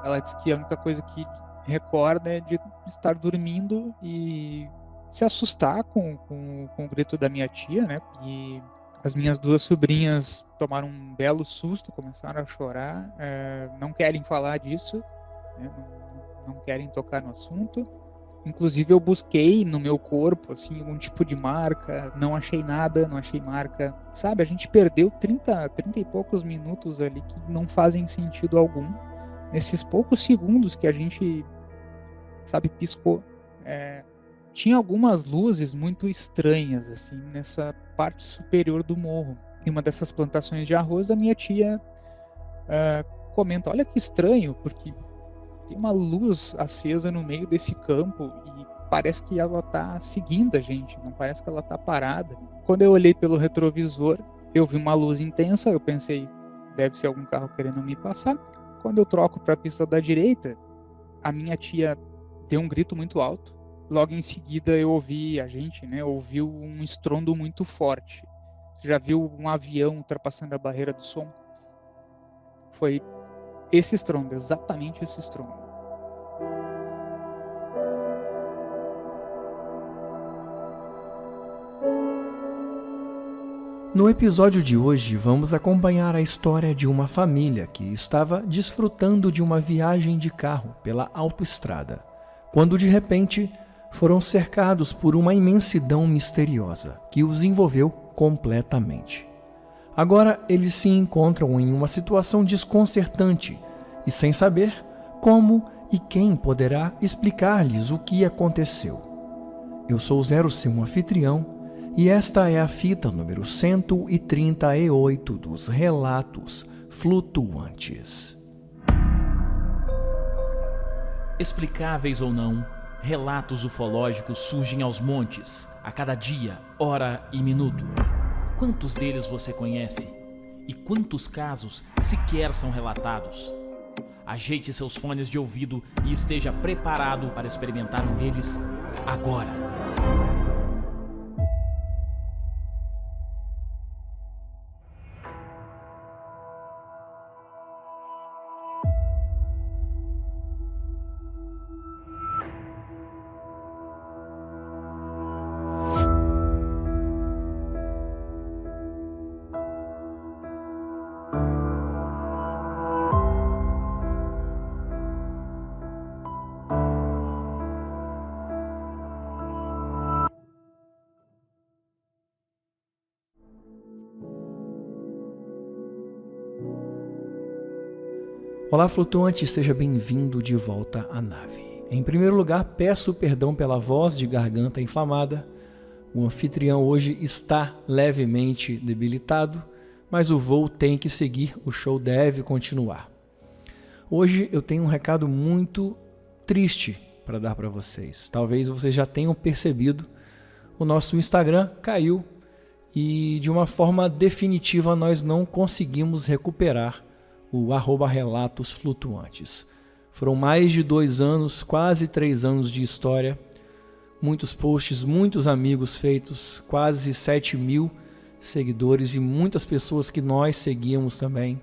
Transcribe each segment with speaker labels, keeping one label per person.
Speaker 1: Ela disse que a única coisa que recorda é de estar dormindo e se assustar com o grito da minha tia, né? E as minhas duas sobrinhas tomaram um belo susto, começaram a chorar, não querem falar disso, né? Não querem tocar no assunto. Inclusive eu busquei no meu corpo, assim, algum tipo de marca, não achei nada, não achei marca. Sabe, a gente perdeu 30 e poucos minutos ali que não fazem sentido algum. Nesses poucos segundos que a gente, sabe, piscou. Tinha algumas luzes muito estranhas, assim, nessa parte superior do morro. Em uma dessas plantações de arroz, a minha tia comenta, olha que estranho, porque tem uma luz acesa no meio desse campo e parece que ela tá seguindo a gente, não parece que ela tá parada. Quando eu olhei pelo retrovisor, eu vi uma luz intensa, eu pensei, deve ser algum carro querendo me passar. Quando eu troco para a pista da direita, a minha tia deu um grito muito alto. Logo em seguida eu ouvi, a gente, né, ouviu um estrondo muito forte. Você já viu um avião ultrapassando a barreira do som? Foi esse estrondo, exatamente esse estrondo.
Speaker 2: No episódio de hoje, vamos acompanhar a história de uma família que estava desfrutando de uma viagem de carro pela autoestrada, quando de repente foram cercados por uma imensidão misteriosa que os envolveu completamente. Agora eles se encontram em uma situação desconcertante e sem saber como e quem poderá explicar-lhes o que aconteceu. Eu sou o Zero, seu anfitrião, e esta é a fita número 138 dos Relatos Flutuantes.
Speaker 3: Explicáveis ou não, relatos ufológicos surgem aos montes, a cada dia, hora e minuto. Quantos deles você conhece? E quantos casos sequer são relatados? Ajeite seus fones de ouvido e esteja preparado para experimentar um deles agora.
Speaker 2: Olá, flutuante, seja bem-vindo de volta à nave. Em primeiro lugar, peço perdão pela voz de garganta inflamada. O anfitrião hoje está levemente debilitado, mas o voo tem que seguir, o show deve continuar. Hoje eu tenho um recado muito triste para dar para vocês. Talvez vocês já tenham percebido, o nosso Instagram caiu e de uma forma definitiva nós não conseguimos recuperar o @relatos flutuantes. Foram mais de 2 anos, quase 3 anos de história, muitos posts, muitos amigos feitos, quase 7.000 seguidores e muitas pessoas que nós seguíamos também.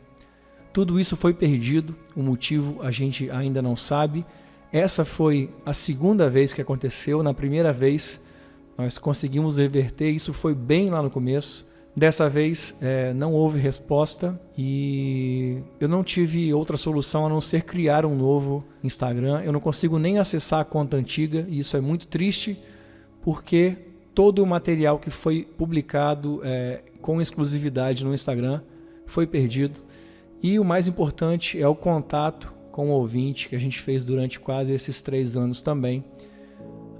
Speaker 2: Tudo isso foi perdido, o motivo a gente ainda não sabe. Essa foi a segunda vez que aconteceu, na primeira vez nós conseguimos reverter, isso foi bem lá no começo. Dessa vez não houve resposta e eu não tive outra solução a não ser criar um novo Instagram. Eu não consigo nem acessar a conta antiga e isso é muito triste porque todo o material que foi publicado com exclusividade no Instagram foi perdido. E o mais importante é o contato com o ouvinte que a gente fez durante quase esses 3 anos também.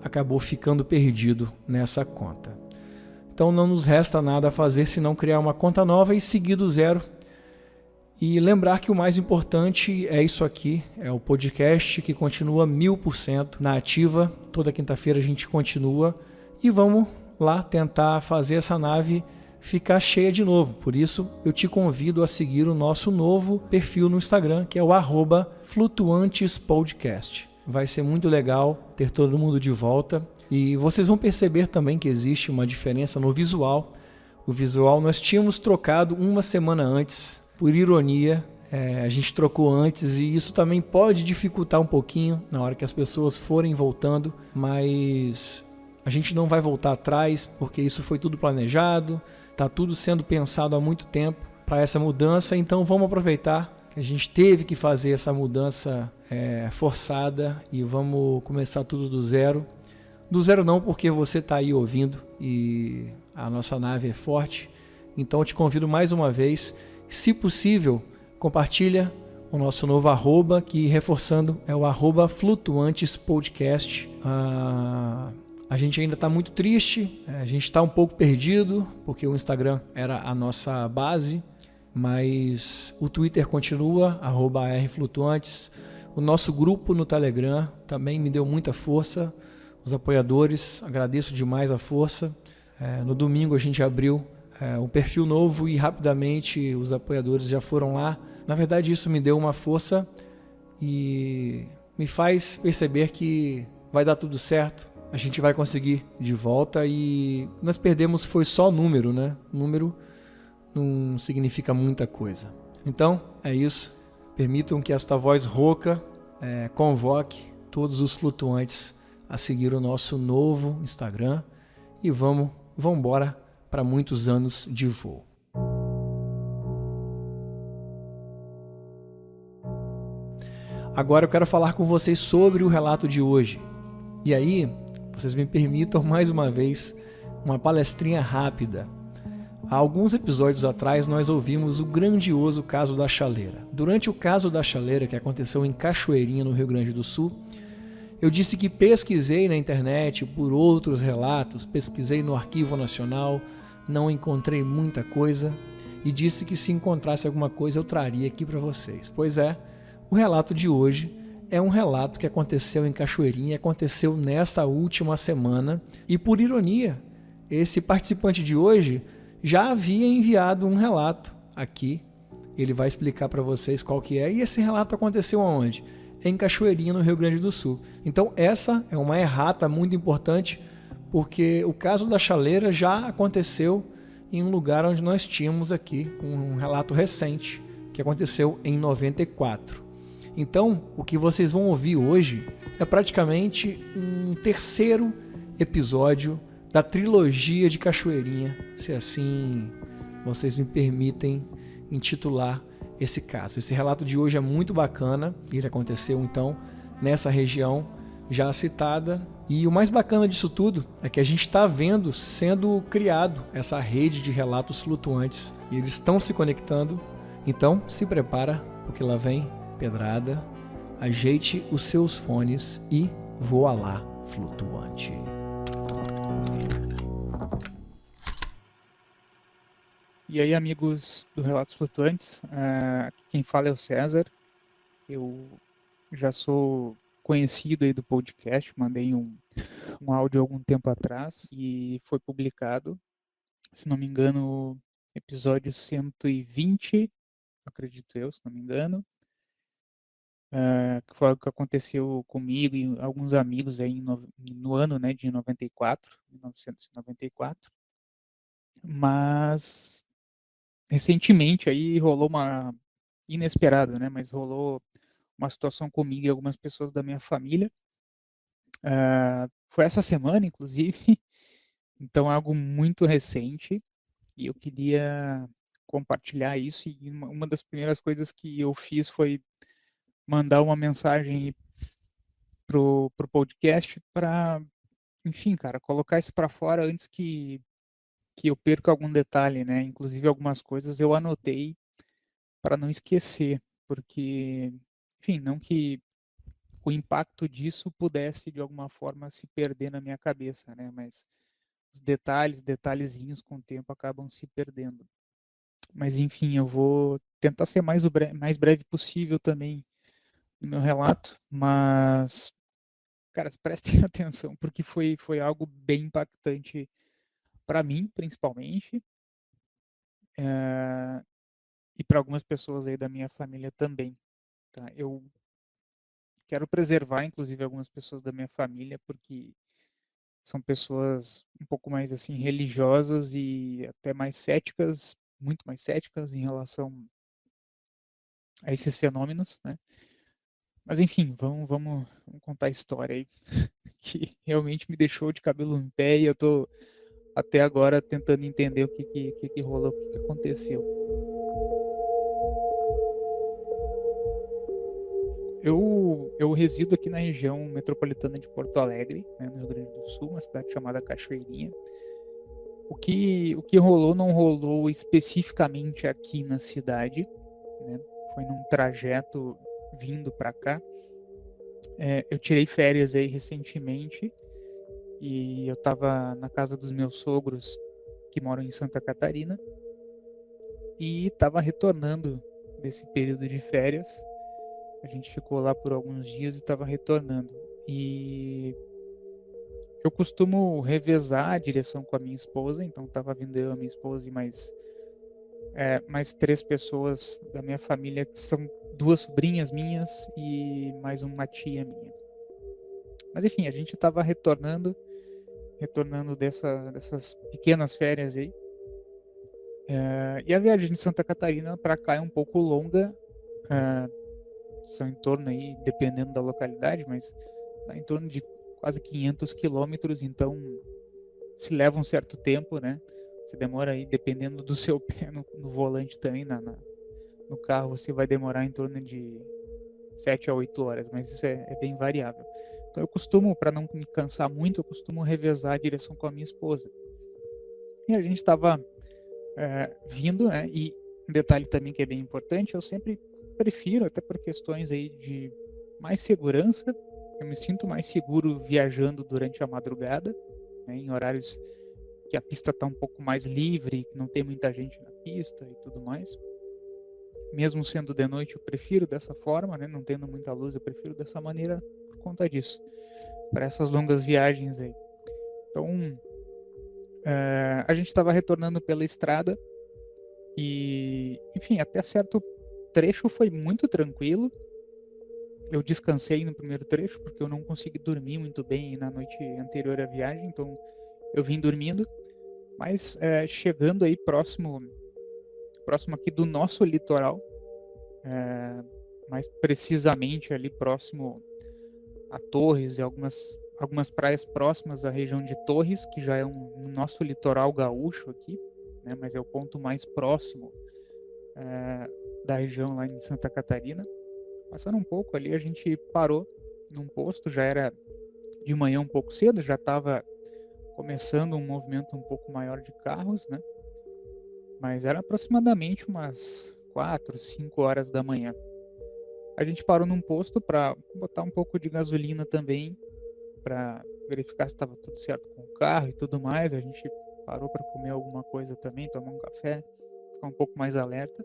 Speaker 2: Acabou ficando perdido nessa conta. Então não nos resta nada a fazer senão criar uma conta nova e seguir do zero. E lembrar que o mais importante é isso aqui, é o podcast que continua 1000% na ativa. Toda quinta-feira a gente continua e vamos lá tentar fazer essa nave ficar cheia de novo. Por isso eu te convido a seguir o nosso novo perfil no Instagram, que é o @flutuantespodcast. Vai ser muito legal ter todo mundo de volta. E vocês vão perceber também que existe uma diferença no visual. O visual nós tínhamos trocado uma semana antes, por ironia, A gente trocou antes e isso também pode dificultar um pouquinho na hora que as pessoas forem voltando, mas a gente não vai voltar atrás porque isso foi tudo planejado, está tudo sendo pensado há muito tempo para essa mudança, então vamos aproveitar que a gente teve que fazer essa mudança forçada e vamos começar tudo do zero. Do zero não, porque você está aí ouvindo e a nossa nave é forte, então eu te convido mais uma vez, se possível, compartilha o nosso novo arroba, que reforçando é o arroba Flutuantes Podcast. A gente ainda está muito triste, a gente está um pouco perdido, porque o Instagram era a nossa base, mas o Twitter continua, arroba @rflutuantes. O nosso grupo no Telegram também me deu muita força, os apoiadores, agradeço demais a força. No domingo a gente abriu um perfil novo e rapidamente os apoiadores já foram lá. Na verdade, isso me deu uma força e me faz perceber que vai dar tudo certo. A gente vai conseguir de volta e nós perdemos foi só número, né? Número não significa muita coisa. Então, é isso. Permitam que esta voz rouca convoque todos os flutuantes a seguir o nosso novo Instagram e vamos embora para muitos anos de voo. Agora eu quero falar com vocês sobre o relato de hoje. E aí, vocês me permitam mais uma vez uma palestrinha rápida. Há alguns episódios atrás nós ouvimos o grandioso caso da chaleira. Durante o caso da chaleira, que aconteceu em Cachoeirinha, no Rio Grande do Sul, eu disse que pesquisei na internet por outros relatos, pesquisei no Arquivo Nacional, não encontrei muita coisa e disse que se encontrasse alguma coisa eu traria aqui para vocês. Pois é, o relato de hoje é um relato que aconteceu em Cachoeirinha, aconteceu nesta última semana e, por ironia, esse participante de hoje já havia enviado um relato aqui. Ele vai explicar para vocês qual que é. E esse relato aconteceu aonde? Em Cachoeirinha, no Rio Grande do Sul. Então essa é uma errata muito importante, porque o caso da chaleira já aconteceu em um lugar onde nós tínhamos aqui um relato recente, que aconteceu em 94. Então, o que vocês vão ouvir hoje é praticamente um terceiro episódio da trilogia de Cachoeirinha, se assim vocês me permitem intitular esse caso. Esse relato de hoje é muito bacana, ele aconteceu então nessa região já citada, e o mais bacana disso tudo é que a gente está vendo sendo criado essa rede de relatos flutuantes e eles estão se conectando. Então se prepara, porque lá vem pedrada, ajeite os seus fones e voa lá, flutuante.
Speaker 1: E aí, amigos do Relatos Flutuantes, aqui quem fala é o César. Eu já sou conhecido aí do podcast, mandei um áudio há algum tempo atrás e foi publicado, se não me engano, episódio 120, acredito eu, se não me engano, que foi o que aconteceu comigo e alguns amigos aí no ano, né, de 1994, mas recentemente aí rolou uma inesperada, né? Mas rolou uma situação comigo e algumas pessoas da minha família. Foi essa semana, inclusive. Então é algo muito recente e eu queria compartilhar isso. E uma das primeiras coisas que eu fiz foi mandar uma mensagem pro podcast para, enfim, cara, colocar isso para fora antes que eu perca algum detalhe, né? Inclusive algumas coisas eu anotei para não esquecer, porque, enfim, não que o impacto disso pudesse de alguma forma se perder na minha cabeça, né? Mas os detalhezinhos com o tempo acabam se perdendo. Mas enfim, eu vou tentar ser mais breve possível também no meu relato, mas, cara, prestem atenção, porque foi algo bem impactante para mim, principalmente, e para algumas pessoas aí da minha família também. Tá? Eu quero preservar, inclusive, algumas pessoas da minha família, porque são pessoas um pouco mais assim religiosas e até mais céticas, muito mais céticas em relação a esses fenômenos, né? Mas enfim, vamos contar a história aí, que realmente me deixou de cabelo em pé e eu tô até agora tentando entender o que rolou, o que aconteceu. Eu resido aqui na região metropolitana de Porto Alegre, né, no Rio Grande do Sul, uma cidade chamada Cachoeirinha. O que rolou não rolou especificamente aqui na cidade, né? Foi num trajeto vindo para cá. Eu tirei férias aí recentemente e eu estava na casa dos meus sogros que moram em Santa Catarina e estava retornando desse período de férias. A gente ficou lá por alguns dias e estava retornando. E eu costumo revezar a direção com a minha esposa, então estava vindo eu, a minha esposa e mais 3 pessoas da minha família, que são 2 sobrinhas minhas e mais uma tia minha. Mas enfim, a gente estava retornando dessas pequenas férias aí. E a viagem de Santa Catarina para cá é um pouco longa, são em torno aí, dependendo da localidade, mas dá em torno de quase 500 quilômetros, então se leva um certo tempo, né? Você demora aí, dependendo do seu pé no volante também, no carro, você vai demorar em torno de 7 a 8 horas, mas isso é bem variável. Então eu costumo, para não me cansar muito, eu costumo revezar a direção com a minha esposa. E a gente estava vindo, né? E um detalhe também que é bem importante, eu sempre prefiro, até por questões aí de mais segurança, eu me sinto mais seguro viajando durante a madrugada, né, em horários que a pista está um pouco mais livre, que não tem muita gente na pista e tudo mais. Mesmo sendo de noite, eu prefiro dessa forma, né, não tendo muita luz, eu prefiro dessa maneira por conta disso, para essas longas viagens aí. Então, a gente estava retornando pela estrada e, enfim, até certo trecho foi muito tranquilo. Eu descansei no primeiro trecho porque eu não consegui dormir muito bem na noite anterior à viagem, então eu vim dormindo. Mas chegando aí próximo aqui do nosso litoral, mais precisamente ali próximo a Torres e algumas praias próximas da região de Torres, que já é um nosso litoral gaúcho aqui, né, mas é o ponto mais próximo da região lá em Santa Catarina. Passando um pouco ali, a gente parou num posto, já era de manhã um pouco cedo, já estava começando um movimento um pouco maior de carros, né? Mas era aproximadamente umas 4, 5 horas da manhã. A gente parou num posto para botar um pouco de gasolina também, para verificar se estava tudo certo com o carro e tudo mais. A gente parou para comer alguma coisa também, tomar um café, ficar um pouco mais alerta.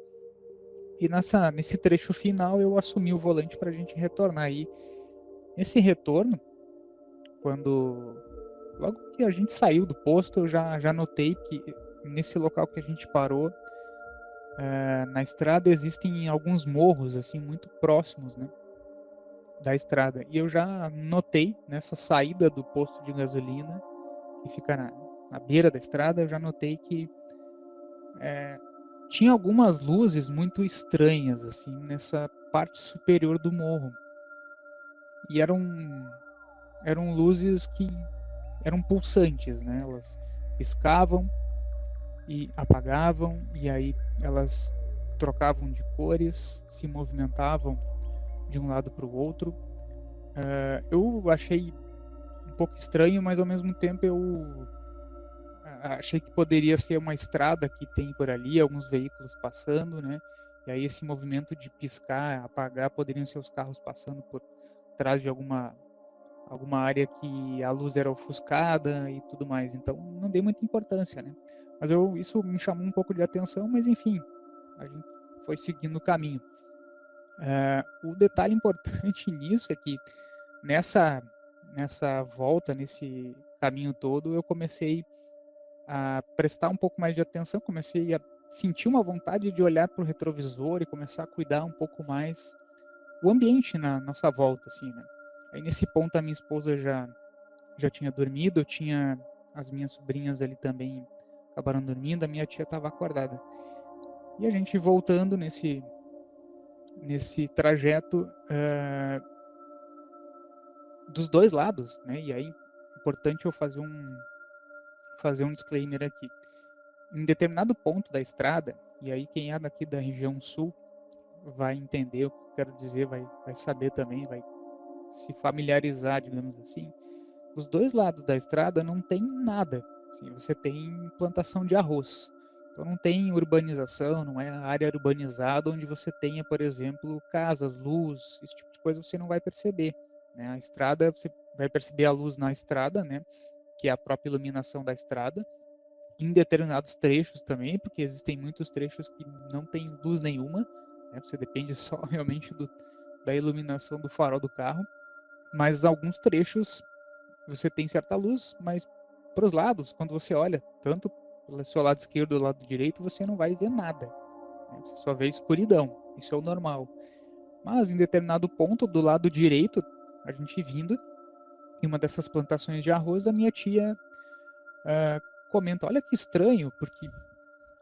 Speaker 1: E nesse trecho final eu assumi o volante para a gente retornar. E nesse retorno, logo que a gente saiu do posto, eu já notei que nesse local que a gente parou, na estrada existem alguns morros assim muito próximos, né, da estrada. E eu já notei nessa saída do posto de gasolina, que fica na beira da estrada, eu já notei que tinha algumas luzes muito estranhas assim nessa parte superior do morro. E eram luzes que eram pulsantes, né? Elas piscavam e apagavam, e aí elas trocavam de cores, se movimentavam de um lado para o outro. Eu achei um pouco estranho, mas ao mesmo tempo eu achei que poderia ser uma estrada que tem por ali, alguns veículos passando, né? E aí esse movimento de piscar, apagar, poderiam ser os carros passando por trás de alguma área que a luz era ofuscada e tudo mais. Então não dei muita importância, né? Mas isso me chamou um pouco de atenção, mas enfim, a gente foi seguindo o caminho. O detalhe importante nisso é que nessa volta, nesse caminho todo, eu comecei a prestar um pouco mais de atenção, comecei a sentir uma vontade de olhar para o retrovisor e começar a cuidar um pouco mais o ambiente na nossa volta, assim, né? Aí nesse ponto a minha esposa já tinha dormido, eu tinha as minhas sobrinhas ali também acabaram dormindo, a minha tia estava acordada. E a gente voltando nesse trajeto dos dois lados, né? E aí, importante eu fazer um disclaimer aqui. Em determinado ponto da estrada, e aí quem é daqui da região sul vai entender o que eu quero dizer, vai saber também, vai se familiarizar, digamos assim. Os dois lados da estrada não tem nada. Assim, você tem plantação de arroz. Então não tem urbanização, não é área urbanizada onde você tenha, por exemplo, casas, luz, esse tipo de coisa você não vai perceber, né? A estrada, você vai perceber a luz na estrada, né? Que é a própria iluminação da estrada, em determinados trechos também, porque existem muitos trechos que não tem luz nenhuma, né? Você depende só realmente da iluminação do farol do carro, mas alguns trechos você tem certa luz, mas para os lados, quando você olha, tanto pelo seu lado esquerdo ou lado direito, você não vai ver nada, né? Você só vê escuridão, isso é o normal. Mas em determinado ponto, do lado direito, a gente vindo, em uma dessas plantações de arroz, a minha tia comenta, olha que estranho, porque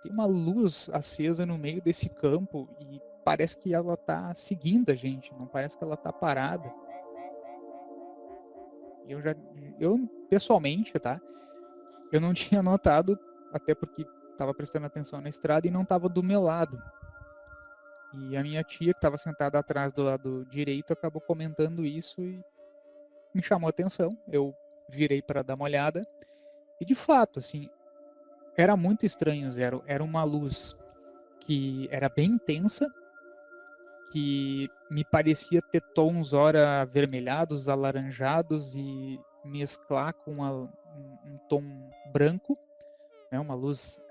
Speaker 1: tem uma luz acesa no meio desse campo e parece que ela está seguindo a gente, não parece que ela está parada. E eu pessoalmente, tá? Eu não tinha notado, até porque estava prestando atenção na estrada e não estava do meu lado. E a minha tia, que estava sentada atrás do lado direito, acabou comentando isso e me chamou a atenção. Eu virei para dar uma olhada e, de fato, assim, era muito estranho, Zero. Era uma luz que era bem intensa, que me parecia ter tons ora avermelhados, alaranjados e mesclar com um tom branco, né? Uma luz,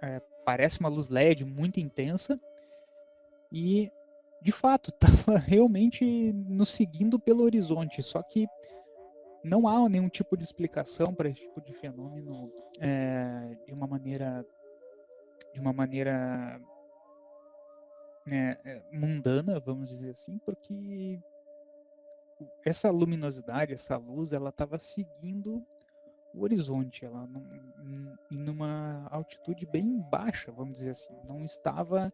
Speaker 1: parece uma luz LED muito intensa e, de fato, estava realmente nos seguindo pelo horizonte, só que não há nenhum tipo de explicação para esse tipo de fenômeno de uma maneira né, mundana, vamos dizer assim, porque essa luminosidade, essa luz, ela estava seguindo o horizonte, ela em numa altitude bem baixa, vamos dizer assim, não estava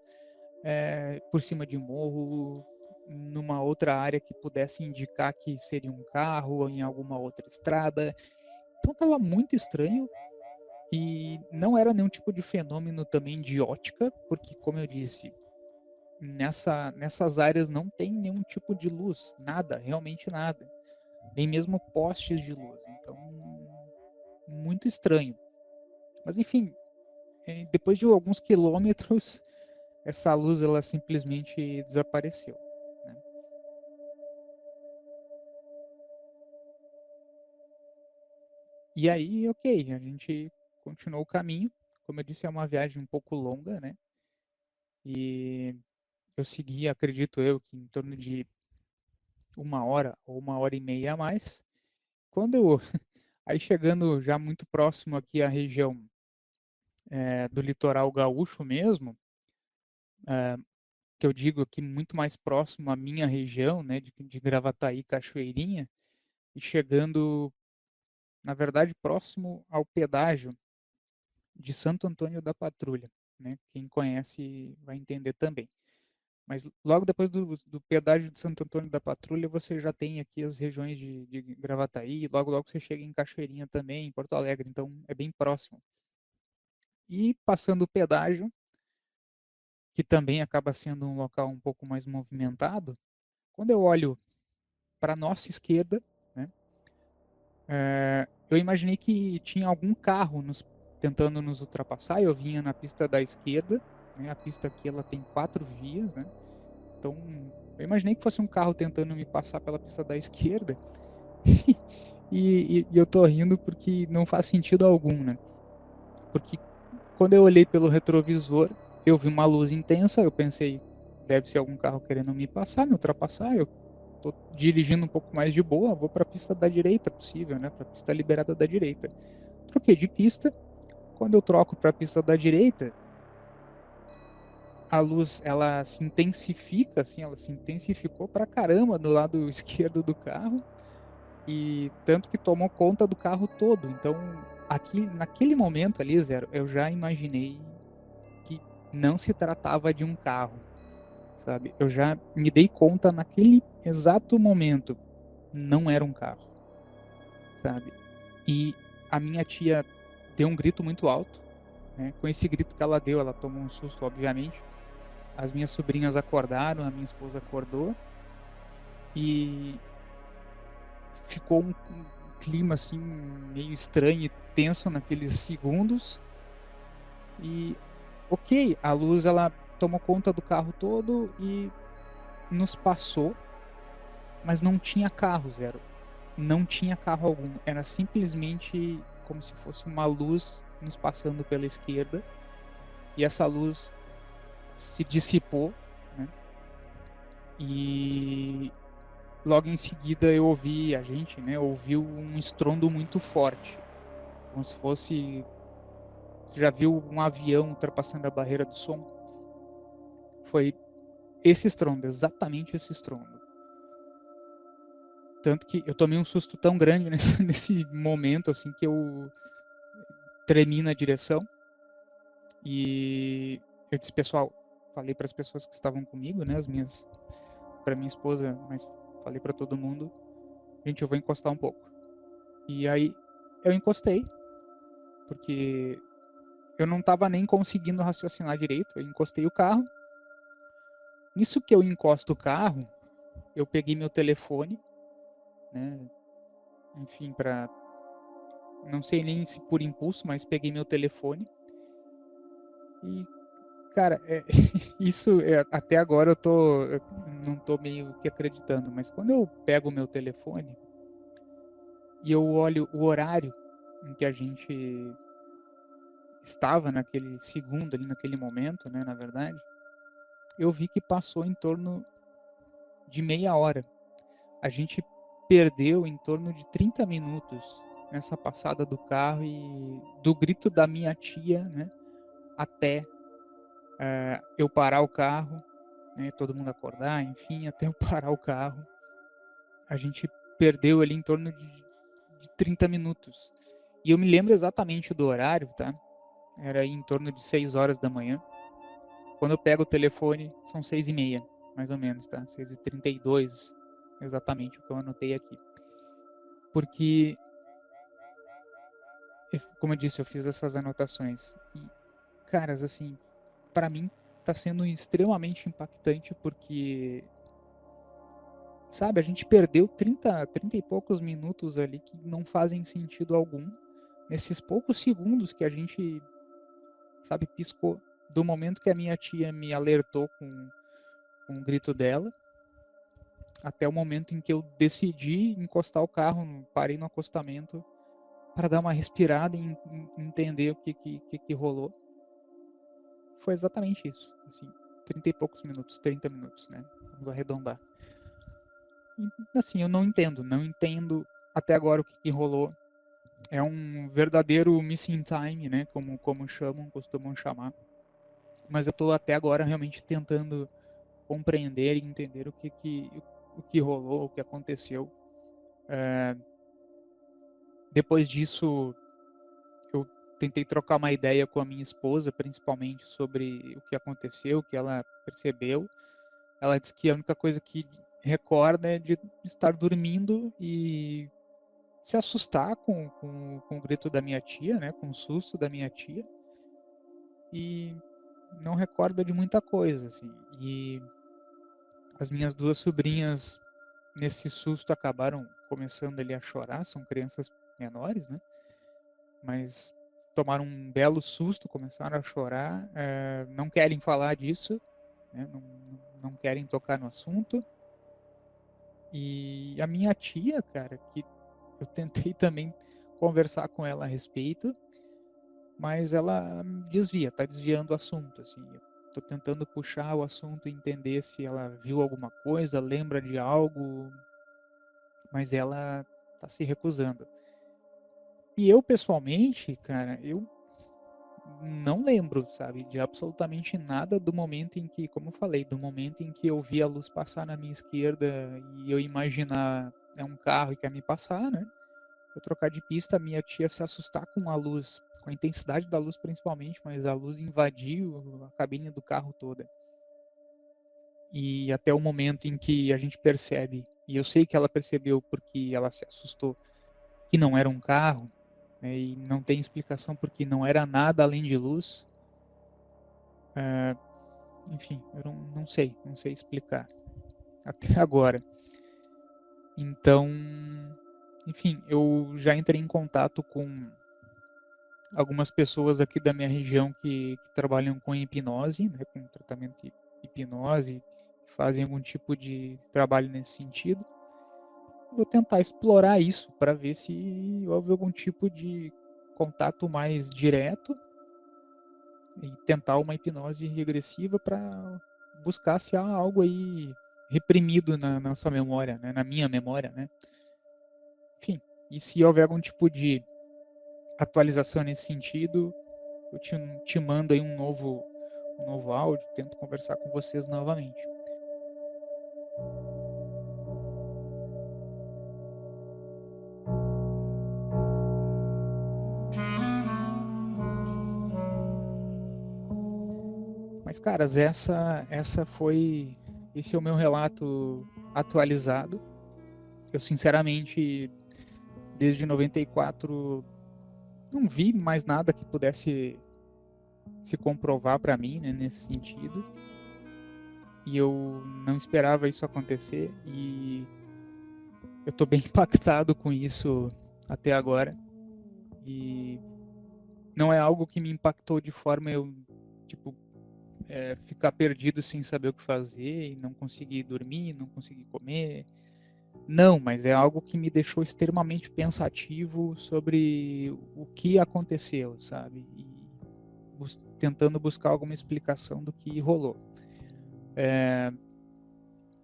Speaker 1: por cima de morro, numa outra área que pudesse indicar que seria um carro ou em alguma outra estrada. Então estava muito estranho e não era nenhum tipo de fenômeno também de ótica, porque, como eu disse, nessas áreas não tem nenhum tipo de luz, nada, realmente nada, nem mesmo postes de luz. Então, muito estranho. Mas enfim, depois de alguns quilômetros, essa luz ela simplesmente desapareceu, né? E aí, ok, a gente continuou o caminho. Como eu disse, é uma viagem um pouco longa, né? E eu segui, acredito eu, que em torno de 1 hora ou 1 hora e meia a mais. Quando eu, aí chegando já muito próximo aqui à região do litoral gaúcho mesmo, que eu digo aqui muito mais próximo à minha região, né, de Gravataí, Cachoeirinha, e chegando, na verdade, próximo ao pedágio de Santo Antônio da Patrulha, né? Quem conhece vai entender também. Mas logo depois do pedágio de Santo Antônio da Patrulha, você já tem aqui as regiões de Gravataí, logo você chega em Cachoeirinha também, em Porto Alegre, então é bem próximo. E passando o pedágio, que também acaba sendo um local um pouco mais movimentado, quando eu olho para a nossa esquerda, né, eu imaginei que tinha algum carro tentando nos ultrapassar. Eu vinha na pista da esquerda, né, a pista aqui ela tem 4 vias, né, então eu imaginei que fosse um carro tentando me passar pela pista da esquerda. e eu tô rindo porque não faz sentido algum, né? Porque quando eu olhei pelo retrovisor, eu vi uma luz intensa, eu pensei, deve ser algum carro querendo me passar, me ultrapassar. Eu tô dirigindo um pouco mais de boa, vou para a pista da direita possível, né? Para a pista liberada da direita. Troquei de pista. Quando eu troco para a pista da direita, a luz ela se intensifica, assim, ela se intensificou pra caramba do lado esquerdo do carro e tanto que tomou conta do carro todo. Então, aqui naquele momento ali, Zero, eu já imaginei que não se tratava de um carro. sabe? Eu já me dei conta naquele exato momento, não era um carro, sabe? E a minha tia deu um grito muito alto, né? Com esse grito que ela deu, ela tomou um susto, obviamente. As minhas sobrinhas acordaram, a minha esposa acordou e ficou um clima assim meio estranho e tenso naqueles segundos. E ok, a luz ela tomou conta do carro todo e nos passou, mas não tinha carro, zero. Não tinha carro algum. Era simplesmente como se fosse uma luz nos passando pela esquerda. E essa luz se dissipou, né? E logo em seguida eu ouvi, a gente, né, ouviu um estrondo muito forte. Como se fosse... Você já viu um avião ultrapassando a barreira do som? Foi esse estrondo, exatamente esse estrondo. Tanto que eu tomei um susto tão grande nesse momento, assim, que eu tremi na direção. E eu disse, pessoal, falei para as pessoas que estavam comigo, né, para minha esposa, mas falei para todo mundo, gente, eu vou encostar um pouco. E aí eu encostei, porque eu não estava nem conseguindo raciocinar direito. Eu encostei o carro. Nisso que eu encosto o carro, eu peguei meu telefone, né? Enfim, não sei nem se por impulso, mas peguei meu telefone. E, cara, isso até agora eu não tô meio que acreditando, mas quando eu pego o meu telefone e eu olho o horário em que a gente estava naquele segundo ali, naquele momento, né, na verdade, eu vi que passou em torno de meia hora. A gente perdeu em torno de 30 minutos nessa passada do carro e do grito da minha tia, né, até eu parar o carro, né, todo mundo acordar, enfim, até eu parar o carro. A gente perdeu ali em torno de 30 minutos. E eu me lembro exatamente do horário, tá? Era em torno de 6 horas da manhã. Quando eu pego o telefone, são 6h30, mais ou menos, tá? 6h32, exatamente o que eu anotei aqui. Porque, como eu disse, eu fiz essas anotações. E, caras, assim, para mim tá sendo extremamente impactante porque, sabe, a gente perdeu 30 e poucos minutos ali que não fazem sentido algum. Nesses poucos segundos que a gente, sabe, piscou do momento que a minha tia me alertou com o grito dela, até o momento em que eu decidi encostar o carro, parei no acostamento para dar uma respirada e entender o que rolou. Foi exatamente isso, assim, 30 e poucos minutos, 30 minutos, né? Vamos arredondar. E, assim, eu não entendo até agora o que rolou. É um verdadeiro missing time, né? Como costumam chamar. Mas eu tô até agora realmente tentando compreender e entender o que rolou, o que aconteceu. Depois disso, eu tentei trocar uma ideia com a minha esposa, principalmente sobre o que aconteceu, o que ela percebeu. Ela disse que a única coisa que recorda é de estar dormindo e se assustar com o grito da minha tia, né, com o susto da minha tia. E não recorda de muita coisa, assim. E as minhas duas sobrinhas, nesse susto, acabaram começando ali a chorar. São crianças menores, né? Mas tomaram um belo susto, começaram a chorar. Não querem falar disso, né? Não querem tocar no assunto. E a minha tia, cara, que eu tentei também conversar com ela a respeito, mas ela desvia, tá desviando o assunto, assim. Eu tô tentando puxar o assunto e entender se ela viu alguma coisa, lembra de algo, mas ela tá se recusando. E eu, pessoalmente, cara, eu não lembro, sabe, de absolutamente nada do momento em que, como eu falei, do momento em que eu vi a luz passar na minha esquerda e eu imaginar é um carro e quer me passar, né? Eu trocar de pista, minha tia se assustar com a luz, com a intensidade da luz principalmente, mas a luz invadiu a cabine do carro toda. e até o momento em que a gente percebe, e eu sei que ela percebeu porque ela se assustou, que não era um carro, né, e não tem explicação porque não era nada além de luz. Enfim, eu não sei explicar até agora. Então, enfim, eu já entrei em contato com algumas pessoas aqui da minha região que trabalham com hipnose, né, com tratamento de hipnose, fazem algum tipo de trabalho nesse sentido. Vou tentar explorar isso para ver se houve algum tipo de contato mais direto e tentar uma hipnose regressiva para buscar se há algo aí reprimido na nossa memória, né, na minha memória, né? Enfim, e se houver algum tipo de atualização nesse sentido, eu te mando aí um novo áudio, tento conversar com vocês novamente. Mas, caras, esse é o meu relato atualizado. Eu, sinceramente, desde 94, não vi mais nada que pudesse se comprovar para mim, né, nesse sentido. E eu não esperava isso acontecer e eu tô bem impactado com isso até agora. E não é algo que me impactou de forma tipo, ficar perdido sem saber o que fazer e não conseguir dormir, não conseguir comer. Não, mas é algo que me deixou extremamente pensativo sobre o que aconteceu, sabe? E tentando buscar alguma explicação do que rolou.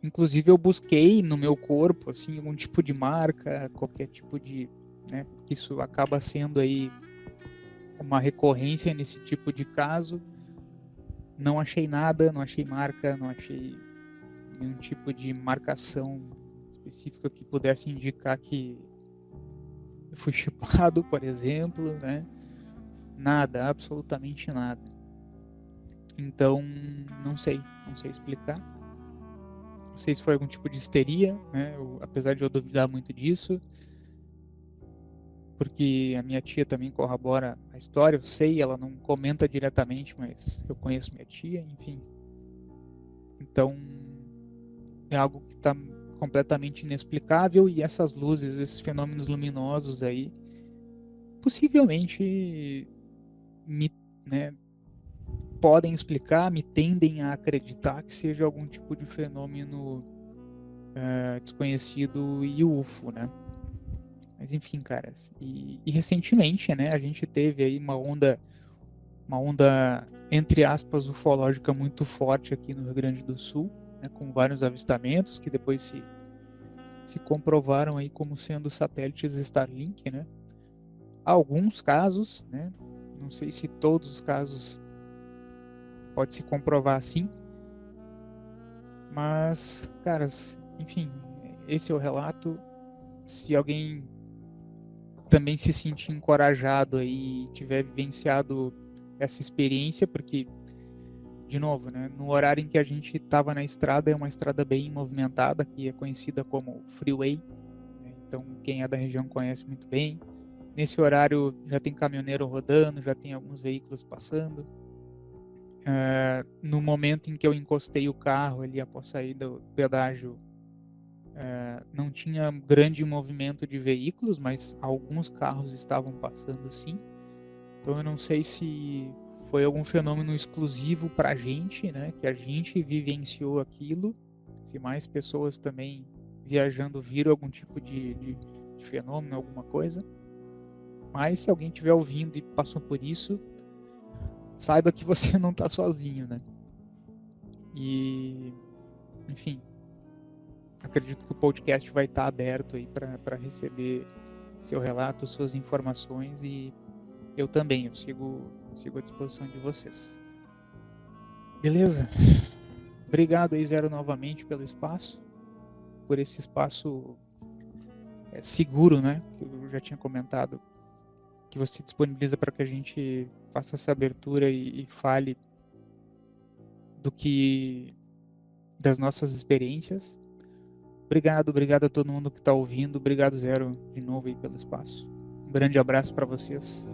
Speaker 1: Inclusive eu busquei no meu corpo, assim, algum tipo de marca, qualquer tipo de, né? Porque isso acaba sendo aí uma recorrência nesse tipo de caso. Não achei nada, não achei marca, não achei nenhum tipo de marcação específica que pudesse indicar que eu fui chipado, por exemplo, né? Nada, absolutamente nada. Então, não sei explicar. Não sei se foi algum tipo de histeria, né? Apesar de eu duvidar muito disso, porque a minha tia também corrobora a história, eu sei, ela não comenta diretamente, mas eu conheço minha tia, enfim. Então, é algo que está completamente inexplicável e essas luzes, esses fenômenos luminosos aí, possivelmente né, podem explicar, me tendem a acreditar que seja algum tipo de fenômeno desconhecido e UFO, né? Mas enfim, caras. E recentemente, né, a gente teve aí uma onda entre aspas ufológica muito forte aqui no Rio Grande do Sul, né, com vários avistamentos que depois se comprovaram aí como sendo satélites Starlink, né? Alguns casos, né? Não sei se todos os casos pode se comprovar assim, mas, caras, enfim, esse é o relato. Se alguém também se sentir encorajado aí e tiver vivenciado essa experiência, porque, de novo, né, no horário em que a gente estava na estrada, é uma estrada bem movimentada, que é conhecida como Freeway, né, então quem é da região conhece muito bem. Nesse horário já tem caminhoneiro rodando, já tem alguns veículos passando. No momento em que eu encostei o carro ali após sair do pedágio, não tinha grande movimento de veículos, mas alguns carros estavam passando sim. Então eu não sei se foi algum fenômeno exclusivo para a gente, né? Que a gente vivenciou aquilo. Se mais pessoas também viajando viram algum tipo de fenômeno, alguma coisa. Mas se alguém estiver ouvindo e passou por isso, saiba que você não está sozinho, né? E, enfim, acredito que o podcast vai estar aberto aí para receber seu relato, suas informações e eu também, eu sigo à disposição de vocês. Beleza? Obrigado aí, Zero, novamente pelo espaço, por esse espaço seguro, né? Que eu já tinha comentado, que você disponibiliza para que a gente faça essa abertura e fale do que das nossas experiências. Obrigado a todo mundo que está ouvindo. Obrigado, Zero, de novo aí pelo espaço. Um grande abraço para vocês.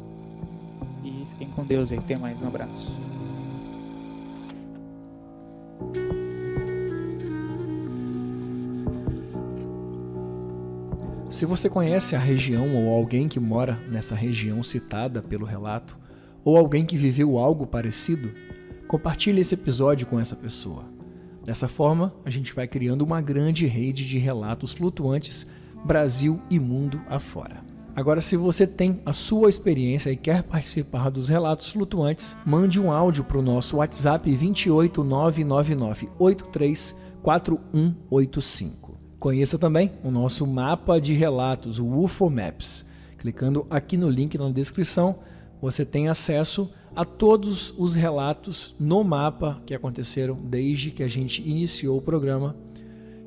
Speaker 1: E fiquem com Deus aí. Até mais. Um abraço.
Speaker 2: Se você conhece a região ou alguém que mora nessa região citada pelo relato, ou alguém que viveu algo parecido, compartilhe esse episódio com essa pessoa. Dessa forma, a gente vai criando uma grande rede de relatos flutuantes Brasil e mundo afora. Agora, se você tem a sua experiência e quer participar dos relatos flutuantes, mande um áudio para o nosso WhatsApp 28999834185. Conheça também o nosso mapa de relatos, o UFO Maps. Clicando aqui no link na descrição, você tem acesso a todos os relatos no mapa que aconteceram desde que a gente iniciou o programa.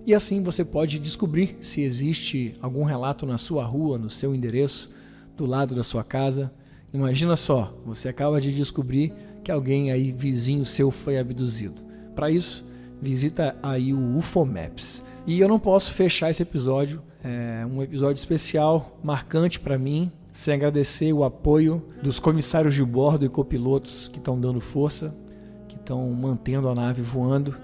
Speaker 2: E assim você pode descobrir se existe algum relato na sua rua, no seu endereço, do lado da sua casa. Imagina só, você acaba de descobrir que alguém aí vizinho seu foi abduzido. Para isso, visita aí o UFO Maps. E eu não posso fechar esse episódio, um episódio especial, marcante para mim, sem agradecer o apoio dos comissários de bordo e copilotos que estão dando força, que estão mantendo a nave voando.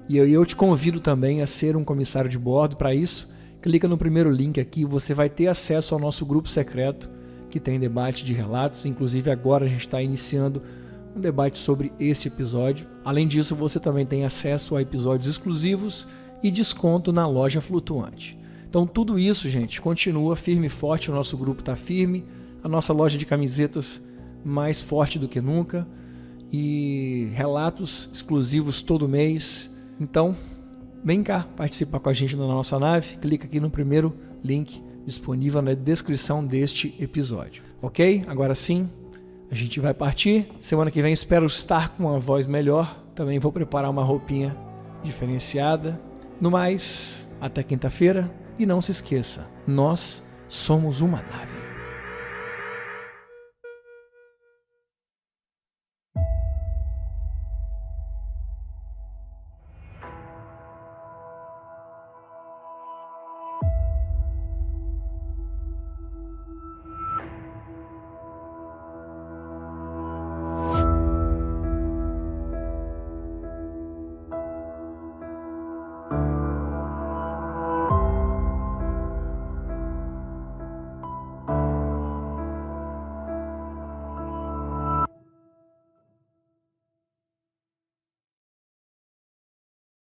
Speaker 2: E eu te convido também a ser um comissário de bordo. Para isso, clica no primeiro link aqui, você vai ter acesso ao nosso grupo secreto, que tem debate de relatos. Inclusive agora a gente está iniciando um debate sobre esse episódio. Além disso, você também tem acesso a episódios exclusivos e desconto na loja flutuante. Então tudo isso, gente, continua firme e forte, o nosso grupo está firme, a nossa loja de camisetas mais forte do que nunca e relatos exclusivos todo mês. Então, vem cá participar com a gente na nossa nave, clica aqui no primeiro link disponível na descrição deste episódio, ok? Agora sim, a gente vai partir. Semana que vem espero estar com uma voz melhor, também vou preparar uma roupinha diferenciada. No mais, até quinta-feira. E não se esqueça, nós somos uma nave.